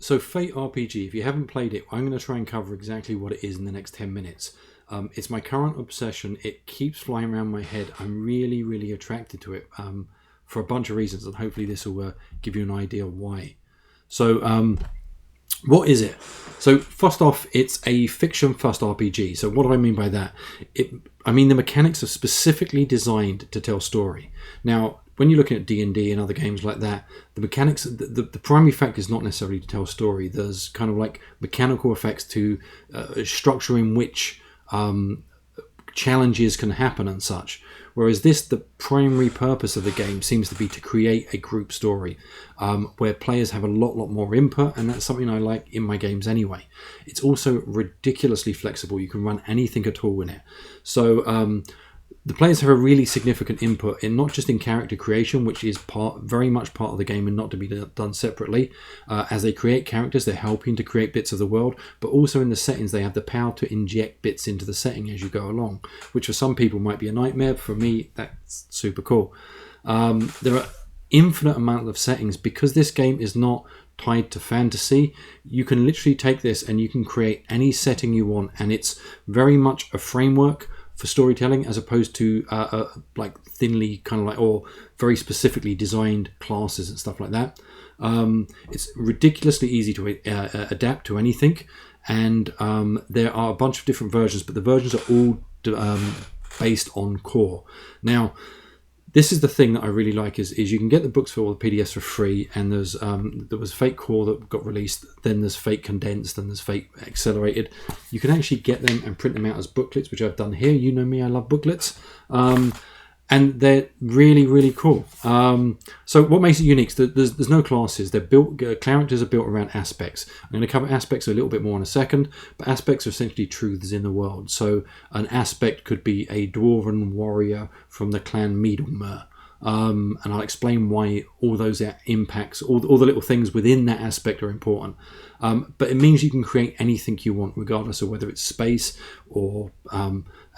So Fate RPG, if you haven't played it, I'm going to try and cover exactly what it is in the next 10 minutes. It's my current obsession. It keeps flying around my head. I'm really, really attracted to it for a bunch of reasons, and hopefully this will give you an idea why. So, what is it? So, first off, it's a fiction-first RPG. So, what do I mean by that? I mean the mechanics are specifically designed to tell story. Now, when you're looking at D&D and other games like that, the mechanics, the primary factor is not necessarily to tell story. There's kind of like mechanical effects to structure in which challenges can happen and such. Whereas the primary purpose of the game seems to be to create a group story where players have a lot more input, and that's something I like in my games anyway. It's also ridiculously flexible. You can run anything at all in it. So the players have a really significant input in not just in character creation, which is very much part of the game and not to be done separately. As they create characters, they're helping to create bits of the world, but also in the settings, they have the power to inject bits into the setting as you go along, which for some people might be a nightmare. For me, that's super cool. There are infinite amount of settings. Because this game is not tied to fantasy, you can literally take this and you can create any setting you want, and it's very much a framework for storytelling as opposed to like thinly kind of like or very specifically designed classes and stuff like that. It's ridiculously easy to adapt to anything, and there are a bunch of different versions, but the versions are all based on core. Now, this is the thing that I really like is you can get the books for all the PDFs for free, and there was Fate Core that got released, then there's Fate Condensed, and there's Fate Accelerated. You can actually get them and print them out as booklets, which I've done here. You know me, I love booklets. And they're really, really cool. So what makes it unique? There's no classes. They're built. Characters are built around aspects. I'm going to cover aspects a little bit more in a second, but aspects are essentially truths in the world. So an aspect could be a dwarven warrior from the clan Miedlmer. And I'll explain why all those impacts, all the little things within that aspect are important. But it means you can create anything you want, regardless of whether it's space or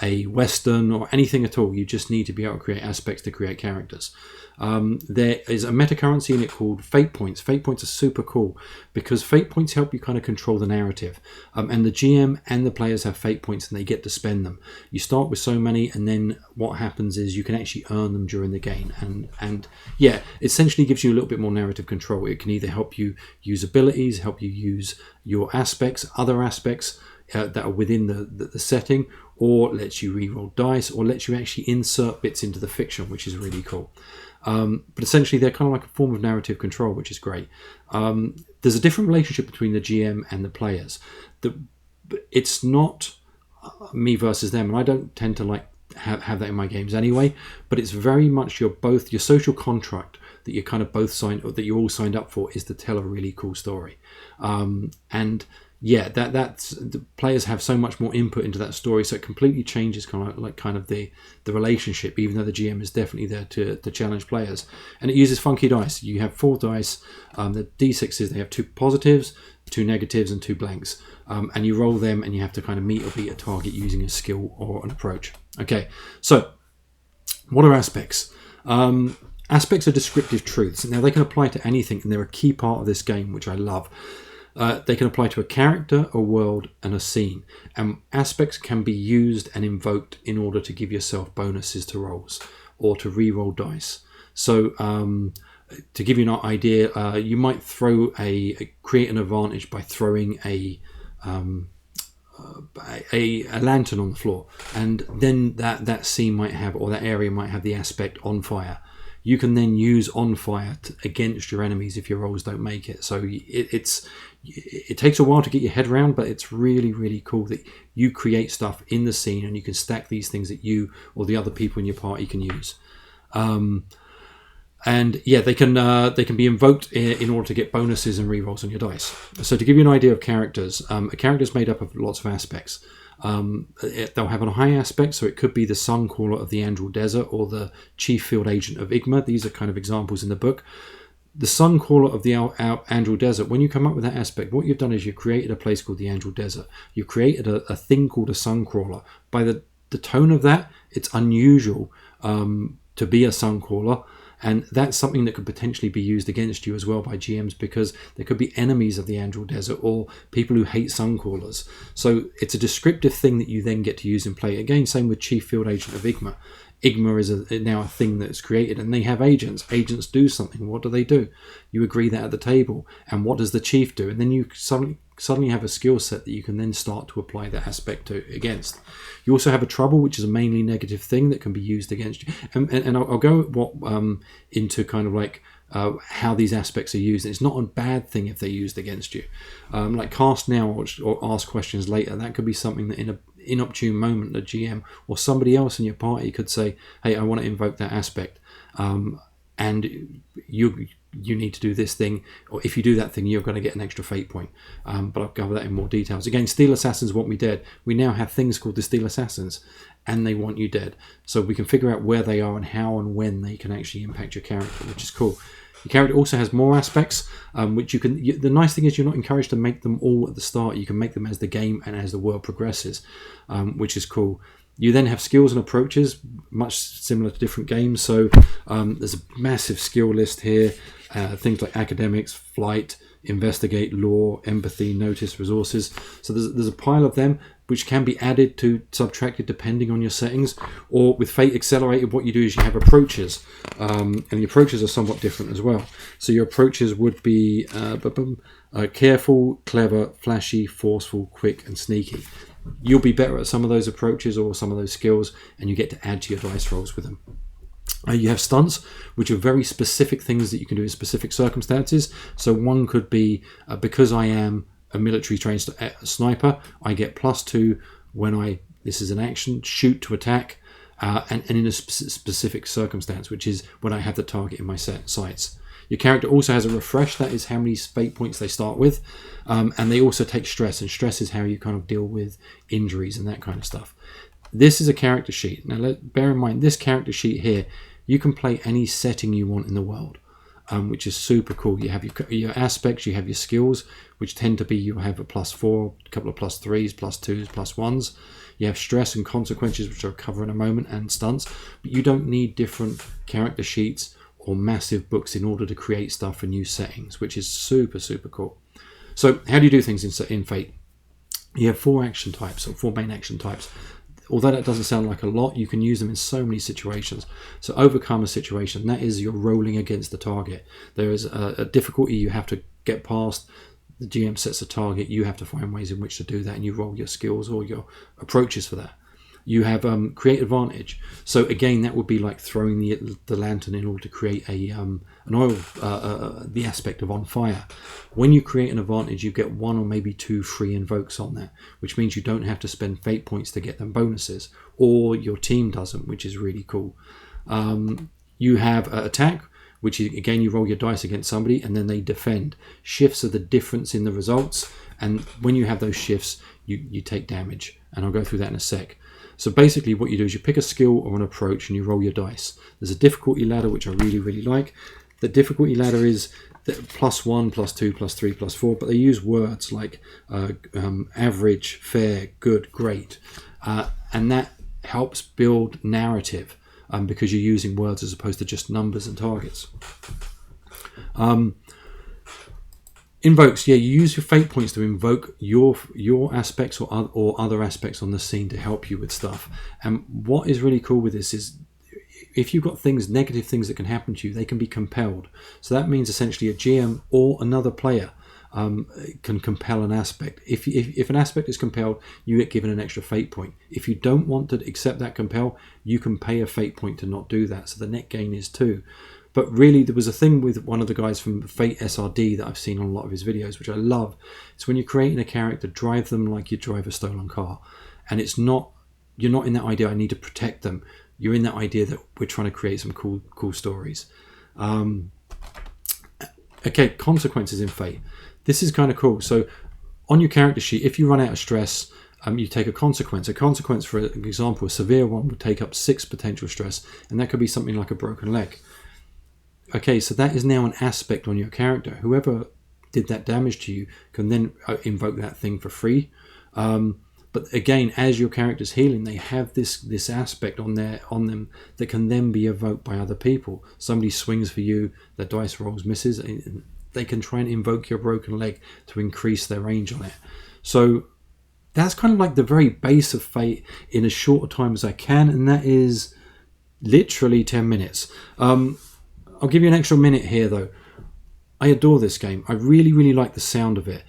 a Western or anything at all. You just need to be able to create aspects to create characters. There is a meta currency in it called Fate Points. Fate Points are super cool because Fate Points help you kind of control the narrative. And the GM and the players have Fate Points and they get to spend them. You start with so many, and then what happens is you can actually earn them during the game. And yeah, essentially gives you a little bit more narrative control. It can either help you use abilities, help you use your aspects, other aspects that are within the setting, or lets you reroll dice, or lets you actually insert bits into the fiction, which is really cool. But essentially, they're kind of like a form of narrative control, which is great. There's a different relationship between the GM and the players. It's not me versus them, and I don't tend to like have that in my games anyway. But it's very much your social contract that you kind of both signed, or that you all signed up for, is to tell a really cool story. And yeah, that's the players have so much more input into that story, so it completely changes kind of the relationship, even though the GM is definitely there to challenge players. And it uses funky dice. You have 4 dice. The D6s, they have 2 positives, 2 negatives, and 2 blanks. And you roll them, and you have to kind of meet or beat a target using a skill or an approach. Okay, so what are aspects? Aspects are descriptive truths. Now, they can apply to anything, and they're a key part of this game, which I love. They can apply to a character, a world, and a scene. And aspects can be used and invoked in order to give yourself bonuses to rolls or to re-roll dice. So to give you an idea, you might create an advantage by throwing a lantern on the floor, and then that scene might have, or that area might have, the aspect on fire. You can then use on fire against your enemies if your rolls don't make it. So it takes a while to get your head around, but it's really, really cool that you create stuff in the scene and you can stack these things that you or the other people in your party can use. And yeah, they can be invoked in order to get bonuses and rerolls on your dice. So to give you an idea of characters, a character is made up of lots of aspects. They'll have a high aspect, so it could be the Suncaller of the Andral Desert or the Chief Field Agent of Igma. These are kind of examples in the book. The Suncaller of the Andral Desert, when you come up with that aspect, what you've done is you've created a place called the Andral Desert. You've created a thing called a Suncrawler. By the tone of that, it's unusual to be a Suncaller, And that's something that could potentially be used against you as well by GMs, because there could be enemies of the Andral Desert or people who hate Suncrawlers. So it's a descriptive thing that you then get to use in play. Again, same with Chief Field Agent of Igma. Igma is now a thing that's created, and they have agents. Agents do something. What do? You agree that at the table. And what does the chief do? And then you suddenly have a skill set that you can then start to apply that aspect to against. You also have a trouble, which is a mainly negative thing that can be used against you. And I'll go into kind of like how these aspects are used. It's not a bad thing if they're used against you. Like cast now or ask questions later. That could be something that in an inopportune moment, the GM or somebody else in your party could say, hey, I want to invoke that aspect. And you need to do this thing, or if you do that thing, you're going to get an extra fate point. But I'll cover that in more details. Again, Steel Assassins want me dead. We now have things called the Steel Assassins, and they want you dead. So we can figure out where they are and how and when they can actually impact your character, which is cool. Your character also has more aspects, which you can. The nice thing is you're not encouraged to make them all at the start. You can make them as the game and as the world progresses, which is cool. You then have skills and approaches, much similar to different games. So there's a massive skill list here. Things like academics, flight, investigate, law, empathy, notice, resources. So there's a pile of them which can be added to subtracted depending on your settings. Or with Fate Accelerated, what you do is you have approaches. And the approaches are somewhat different as well. So your approaches would be careful, clever, flashy, forceful, quick, and sneaky. You'll be better at some of those approaches or some of those skills, and you get to add to your dice rolls with them. You have stunts, which are very specific things that you can do in specific circumstances. So one could be, because I am a military trained sniper, I get +2 when this is an action, shoot to attack, and in a specific circumstance, which is when I have the target in my sights. Your character also has a refresh, that is how many fate points they start with, and they also take stress, and stress is how you kind of deal with injuries and that kind of stuff. This is a character sheet. Now bear in mind, this character sheet here, you can play any setting you want in the world, which is super cool. You have your aspects, you have your skills, which tend to be, you have a +4, a couple of +3s, +2s, +1s. You have stress and consequences, which I'll cover in a moment, and stunts, but you don't need different character sheets or massive books in order to create stuff for new settings, which is super, super cool. So how do you do things in Fate? You have 4 action types, or 4 main action types. Although that doesn't sound like a lot, you can use them in so many situations. So overcome a situation, that is you're rolling against the target. There is a difficulty you have to get past. The GM sets a target, you have to find ways in which to do that, and you roll your skills or your approaches for that. You have create advantage. So again, that would be like throwing the lantern in order to create an oil, the aspect of on fire. When you create an advantage, you get 1 or maybe 2 free invokes on that, which means you don't have to spend fate points to get them bonuses, or your team doesn't, which is really cool. You have attack, which is, again, you roll your dice against somebody and then they defend. Shifts are the difference in the results, and when you have those shifts, you take damage, and I'll go through that in a sec. So basically what you do is you pick a skill or an approach and you roll your dice. There's a difficulty ladder, which I really, really like. The difficulty ladder is +1, +2, +3, +4, but they use words like average, fair, good, great. And that helps build narrative because you're using words as opposed to just numbers and targets. Invokes, you use your fate points to invoke your aspects or other aspects on the scene to help you with stuff. And what is really cool with this is if you've got negative things that can happen to you, they can be compelled. So that means essentially a GM or another player can compel an aspect. If an aspect is compelled, you get given an extra fate point. If you don't want to accept that compel, you can pay a fate point to not do that. So the net gain is 2. But really, there was a thing with one of the guys from Fate SRD that I've seen on a lot of his videos, which I love. It's when you're creating a character, drive them like you drive a stolen car. And you're not in that idea, I need to protect them. You're in that idea that we're trying to create some cool stories. Okay, consequences in Fate. This is kind of cool. So on your character sheet, if you run out of stress, you take a consequence. A consequence, for example, a severe one would take up 6 potential stress, and that could be something like a broken leg. Okay, so that is now an aspect on your character. Whoever did that damage to you can then invoke that thing for free. But But again, as your character's healing, they have this aspect on them that can then be evoked by other people. Somebody swings for you, their dice rolls misses, and they can try and invoke your broken leg to increase their range on it. So that's kind of like the very base of Fate in as short a time as I can, and that is literally 10 minutes. I'll give you an extra minute here though. I adore this game. I really, really like the sound of it.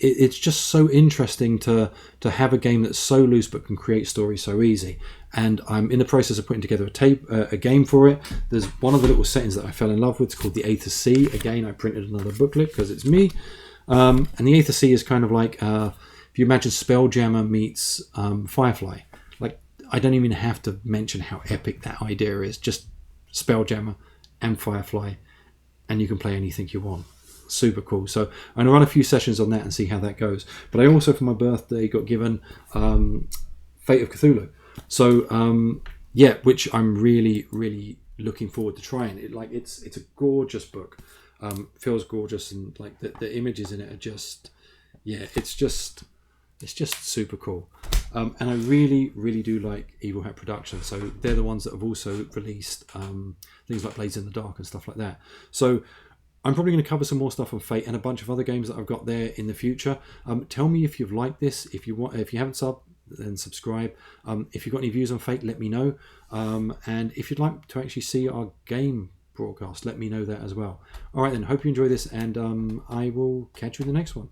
It's just so interesting to have a game that's so loose but can create stories so easy. And I'm in the process of putting together a game for it. There's one of the little settings that I fell in love with. It's called the A to C. Again, I printed another booklet because it's me. And the A to C is kind of like if you imagine Spelljammer meets Firefly. Like, I don't even have to mention how epic that idea is. Just Spelljammer and Firefly, and you can play anything you want. Super cool. So I'm going to run a few sessions on that and see how that goes. But I also, for my birthday, got given Fate of Cthulhu. So yeah, which I'm really, really looking forward to trying. It's a gorgeous book. Feels gorgeous, and like the images in it are just, yeah, it's just super cool. And I really, really do like Evil Hat Productions. So they're the ones that have also released things like Blades in the Dark and stuff like that. So I'm probably going to cover some more stuff on Fate and a bunch of other games that I've got there in the future. Tell me if you've liked this. If you haven't subbed, then subscribe. If you've got any views on Fate, let me know. And if you'd like to actually see our game broadcast, let me know that as well. All right then, hope you enjoy this, and I will catch you in the next one.